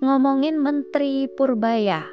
Ngomongin Menteri Purbaya.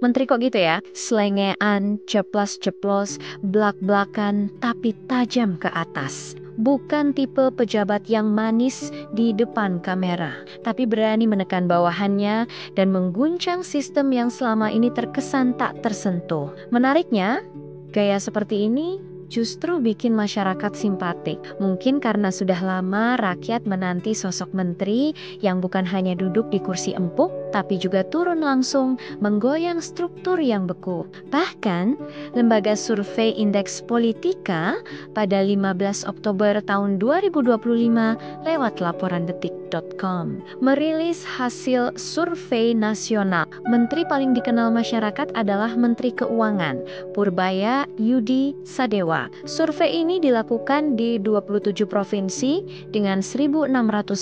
Menteri kok gitu ya? Selengean, ceplas-ceplos, blak-blakan, tapi tajam ke atas. Bukan tipe pejabat yang manis di depan kamera, tapi berani menekan bawahannya dan mengguncang sistem yang selama ini terkesan tak tersentuh. Menariknya, gaya seperti ini justru bikin masyarakat simpatik. Mungkin karena sudah lama rakyat menanti sosok menteri yang bukan hanya duduk di kursi empuk, tapi juga turun langsung menggoyang struktur yang beku. Bahkan, lembaga survei Indeks Politika pada 15 Oktober tahun 2025 lewat laporan detik.com merilis hasil survei nasional. Menteri paling dikenal masyarakat adalah Menteri Keuangan, Purbaya Yudi Sadewa. Survei ini dilakukan di 27 provinsi dengan 1.600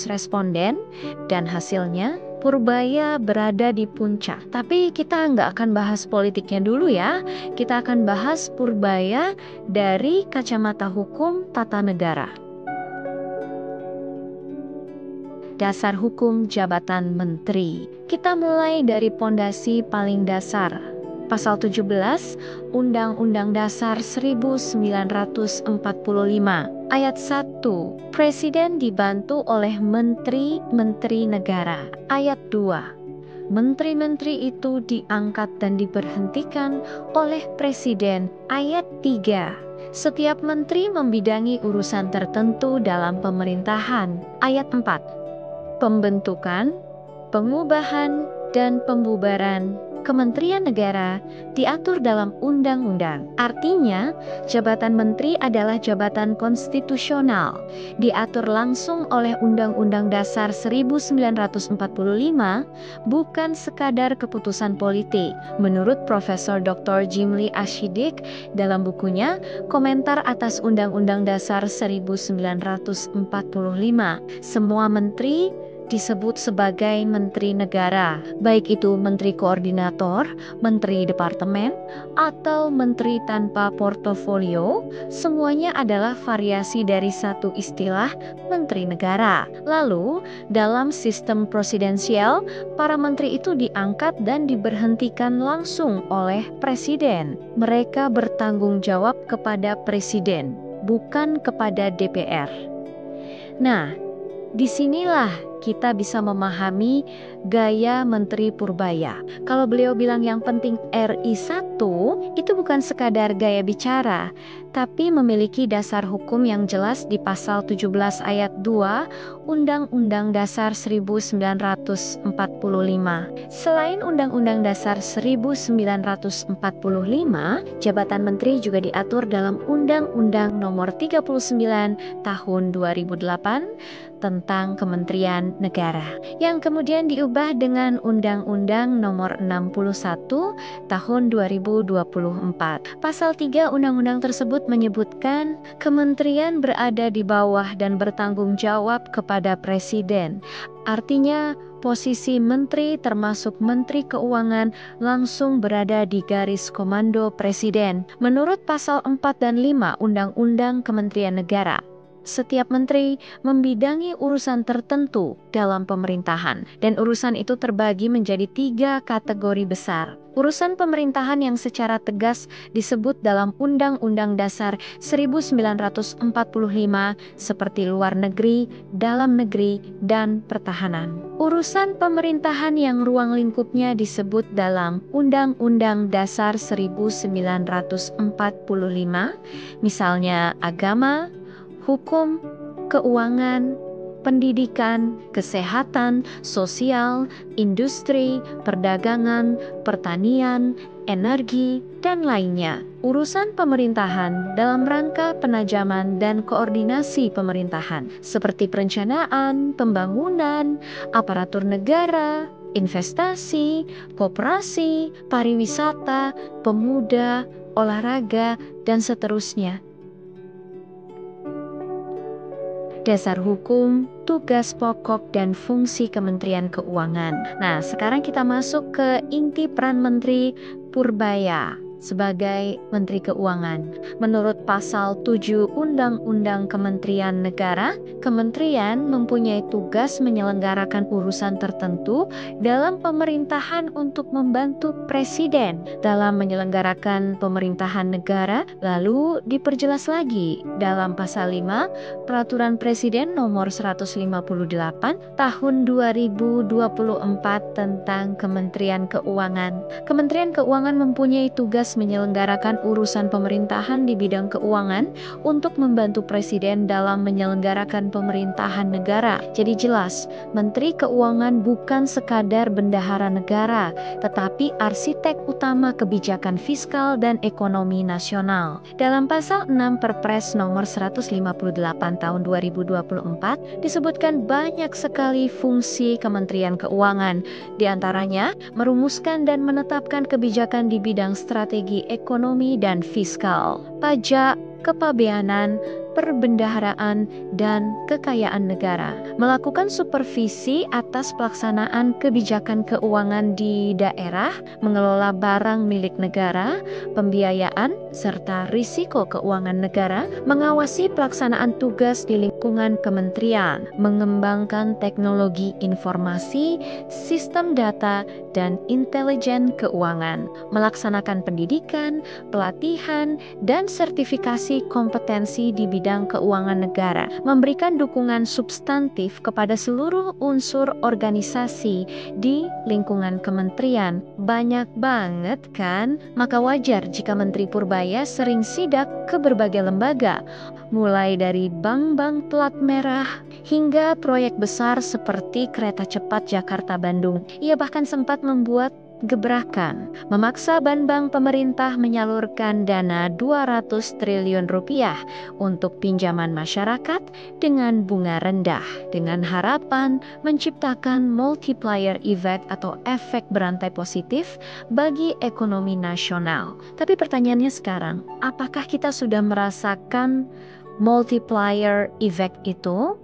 responden dan hasilnya Purbaya berada di puncak. Tapi kita nggak akan bahas politiknya dulu ya. Kita akan bahas Purbaya dari kacamata hukum tata negara. Dasar hukum jabatan menteri. Kita mulai dari pondasi paling dasar. Pasal 17 Undang-Undang Dasar 1945 Ayat 1 Presiden dibantu oleh menteri-menteri negara. Ayat 2 Menteri-menteri itu diangkat dan diberhentikan oleh Presiden. Ayat 3 Setiap menteri membidangi urusan tertentu dalam pemerintahan. Ayat 4 Pembentukan, pengubahan, dan pembubaran Kementerian Negara diatur dalam undang-undang. Artinya, jabatan menteri adalah jabatan konstitusional, diatur langsung oleh Undang-Undang Dasar 1945, bukan sekadar keputusan politik. Menurut Profesor Dr. Jimli Ashidik dalam bukunya Komentar atas Undang-Undang Dasar 1945, semua menteri disebut sebagai menteri negara, baik itu menteri koordinator, menteri departemen, atau menteri tanpa portofolio, semuanya adalah variasi dari satu istilah menteri negara. Lalu, dalam sistem presidensial, para menteri itu diangkat dan diberhentikan langsung oleh presiden. Mereka bertanggung jawab kepada presiden, bukan kepada DPR. Nah, disinilah kita bisa memahami gaya Menteri Purbaya. Kalau beliau bilang yang penting RI 1, itu bukan sekadar gaya bicara, tapi memiliki dasar hukum yang jelas di pasal 17 ayat 2 Undang-Undang Dasar 1945. Selain Undang-Undang Dasar 1945, jabatan menteri juga diatur dalam Undang-Undang Nomor 39 Tahun 2008 tentang Kementerian Negara, yang kemudian diubah dengan Undang-Undang Nomor 61 Tahun 2024. Pasal 3 undang-undang tersebut menyebutkan kementerian berada di bawah dan bertanggung jawab kepada presiden. Artinya, posisi menteri termasuk menteri keuangan langsung berada di garis komando presiden. Menurut pasal 4 dan 5 Undang-Undang Kementerian Negara, setiap menteri membidangi urusan tertentu dalam pemerintahan, dan urusan itu terbagi menjadi 3 kategori besar. Urusan pemerintahan yang secara tegas disebut dalam Undang-Undang Dasar 1945 seperti luar negeri, dalam negeri, dan pertahanan. Urusan pemerintahan yang ruang lingkupnya disebut dalam Undang-Undang Dasar 1945, misalnya agama, hukum, keuangan, pendidikan, kesehatan, sosial, industri, perdagangan, pertanian, energi, dan lainnya. Urusan pemerintahan dalam rangka penajaman dan koordinasi pemerintahan, seperti perencanaan, pembangunan, aparatur negara, investasi, koperasi, pariwisata, pemuda, olahraga, dan seterusnya. Dasar hukum, tugas pokok, dan fungsi Kementerian Keuangan. Nah, sekarang kita masuk ke inti peran Menteri Purbaya. sebagai Menteri Keuangan. Menurut pasal 7 Undang-Undang Kementerian Negara, kementerian mempunyai tugas menyelenggarakan urusan tertentu dalam pemerintahan untuk membantu presiden dalam menyelenggarakan pemerintahan negara. Lalu diperjelas lagi dalam pasal 5 Peraturan Presiden Nomor 158 Tahun 2024 tentang Kementerian Keuangan. Kementerian Keuangan mempunyai tugas menyelenggarakan urusan pemerintahan di bidang keuangan untuk membantu presiden dalam menyelenggarakan pemerintahan negara. Jadi jelas, Menteri Keuangan bukan sekadar bendahara negara, tetapi arsitek utama kebijakan fiskal dan ekonomi nasional. Dalam pasal 6 Perpres nomor 158 tahun 2024 disebutkan banyak sekali fungsi Kementerian Keuangan. Di antaranya, merumuskan dan menetapkan kebijakan di bidang strategi ekonomi dan fiskal, pajak, kepabeanan, perbendaharaan, dan kekayaan negara. Melakukan supervisi atas pelaksanaan kebijakan keuangan di daerah, mengelola barang milik negara, pembiayaan, serta risiko keuangan negara, mengawasi pelaksanaan tugas di lingkungan kementerian, mengembangkan teknologi informasi, sistem data, dan intelijen keuangan, melaksanakan pendidikan, pelatihan, dan sertifikasi kompetensi di bidang keuangan negara, memberikan dukungan substantif kepada seluruh unsur organisasi di lingkungan kementerian. Banyak banget kan? Maka wajar jika Menteri Purbaya sering sidak ke berbagai lembaga, mulai dari bank-bank plat merah hingga proyek besar seperti kereta cepat Jakarta-Bandung. Ia bahkan sempat membuat gebrakan, memaksa bank-bank pemerintah menyalurkan dana 200 triliun rupiah untuk pinjaman masyarakat dengan bunga rendah, dengan harapan menciptakan multiplier effect atau efek berantai positif bagi ekonomi nasional. Tapi pertanyaannya sekarang, apakah kita sudah merasakan multiplier effect itu?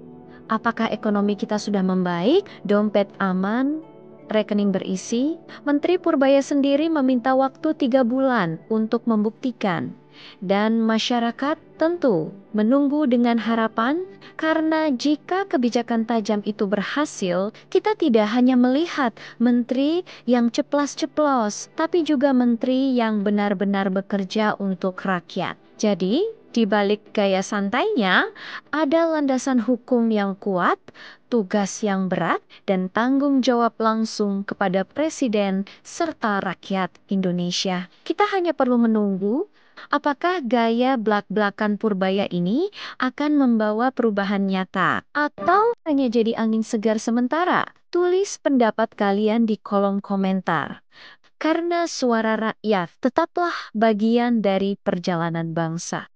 Apakah ekonomi kita sudah membaik, dompet aman, rekening berisi? Menteri Purbaya sendiri meminta waktu 3 bulan untuk membuktikan. Dan masyarakat tentu menunggu dengan harapan, karena jika kebijakan tajam itu berhasil, kita tidak hanya melihat menteri yang ceplas-ceplos, tapi juga menteri yang benar-benar bekerja untuk rakyat. Jadi, di balik gaya santainya, ada landasan hukum yang kuat, tugas yang berat, dan tanggung jawab langsung kepada presiden serta rakyat Indonesia. Kita hanya perlu menunggu apakah gaya blak-blakan Purbaya ini akan membawa perubahan nyata atau hanya jadi angin segar sementara. Tulis pendapat kalian di kolom komentar. Karena suara rakyat tetaplah bagian dari perjalanan bangsa.